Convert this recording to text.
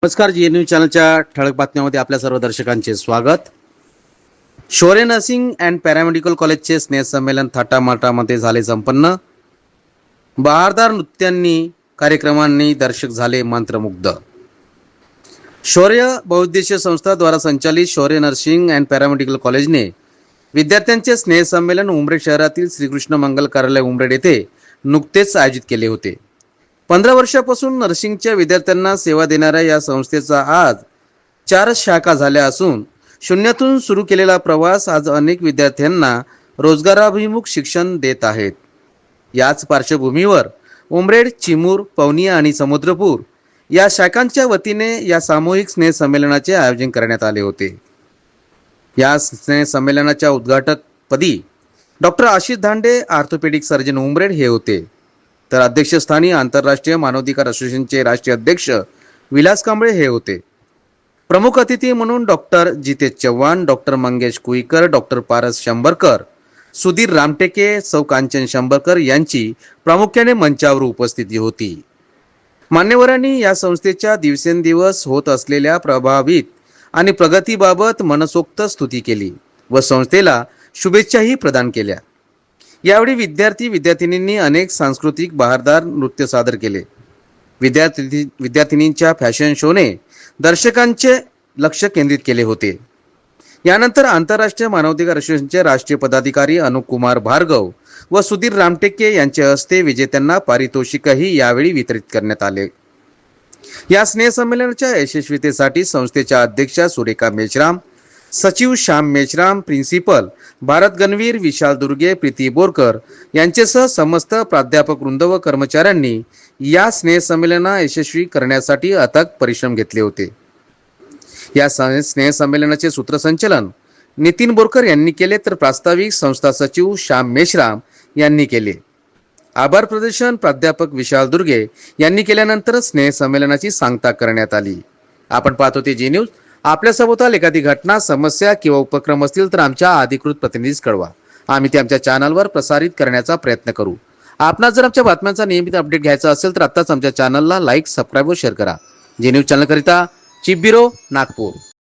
नमस्कार, जी न्यूज चॅनलच्या ठळक बातम्यांमध्ये आपल्या सर्व दर्शकांचे स्वागत. शौर्य नर्सिंग अँड पॅरामेडिकल कॉलेजचे स्नेहसंमेलन थाटामाटामध्ये झाले संपन्न. बहारदार नृत्यांनी कार्यक्रमांनी दर्शक झाले मंत्रमुग्ध. शौर्य बहुउद्देशीय संस्था द्वारा संचालित शौर्य नर्सिंग अँड पॅरामेडिकल कॉलेजने विद्यार्थ्यांचे स्नेहसंमेलन उमरेड शहरातील श्रीकृष्ण मंगल कार्यालय उमरेड येथे नुकतेच आयोजित केले होते. 15 वर्षापासून नर्सिंगच्या विद्यार्थ्यांना सेवा देणाऱ्या या संस्थेचा आज 4 शाखा झाल्या असून शून्यातून सुरू केलेला प्रवास आज अनेक विद्यार्थ्यांना रोजगाराभिमुख शिक्षण देत आहेत. याच पार्श्वभूमीवर उमरेड, चिमूर, पवनी आणि समुद्रपूर या शाखांच्या वतीने या सामूहिक स्नेहसंमेलनाचे आयोजन करण्यात आले होते. या स्नेहसंमेलनाच्या उद्घाटकपदी doctor Ashish Dhande, orthopaedic surgeon Umred हे होते. तर अध्यक्षस्थानी आंतरराष्ट्रीय मानवाधिकार असोसिएशनचे राष्ट्रीय अध्यक्ष विलास कांबळे हे होते. प्रमुख अतिथी म्हणून doctor Jitesh Chavan, doctor Mangesh Kuikar, doctor Paras Shambharkar, Sudhir Ramteke, सौ कांचन शंभरकर यांची प्रामुख्याने मंचावर उपस्थिती होती. मान्यवरांनी या संस्थेच्या दिवसेंदिवस होत असलेल्या प्रभावित आणि प्रगतीबाबत मनसोक्त स्तुती केली व संस्थेला शुभेच्छाही प्रदान केल्या. यावेळी विद्यार्थिनींनी अनेक सांस्कृतिक बहारदार नृत्य सादर केले. विद्यार्थिनींच्या फॅशन शोने दर्शकांचे लक्ष केंद्रित केले होते. यानंतर आंतरराष्ट्रीय मानवाधिकार असोसिएशनचे राष्ट्रीय पदाधिकारी अनुप कुमार भार्गव व सुधीर रामटेके यांच्या हस्ते विजेत्यांना पारितोषिकही यावेळी वितरित करण्यात आले. या स्नेहसंमेलनाच्या यशस्वीतेसाठी संस्थेच्या अध्यक्षा सुरेखा मेश्राम, सचिव श्याम मेश्राम, प्रिन्सिपल भारत गणवीर, विशाल दुर्गे, प्रीती बोरकर यांच्यासह समस्त प्राध्यापक वृंद व कर्मचाऱ्यांनी या स्नेहसंमेलना यशस्वी करण्यासाठी अथक परिश्रम घेतले होते. या स्नेहसंमेलनाचे सूत्रसंचालन नितीन बोरकर यांनी केले तर प्रास्ताविक संस्था सचिव श्याम मेश्राम यांनी केले. आभार प्रदर्शन प्राध्यापक विशाल दुर्गे यांनी केल्यानंतर स्नेहसंमेलनाची सांगता करण्यात आली. आपण पाहतो ते जी न्यूज. आपल्या सभोवताल एखादी घटना, समस्या किंवा उपक्रम असतील तर आमच्या अधिकृत प्रतिनिधीस कळवा. आम्ही ते आमच्या चॅनलवर प्रसारित करण्याचा प्रयत्न करू. आपणास जर आमच्या बातम्यांचा नियमित अपडेट घ्यायचा असेल तर आत्ताच आमच्या चॅनलला लाईक, सबस्क्राईब व शेअर करा. जी न्यूज चॅनल करिता चीफ ब्युरो, नागपूर.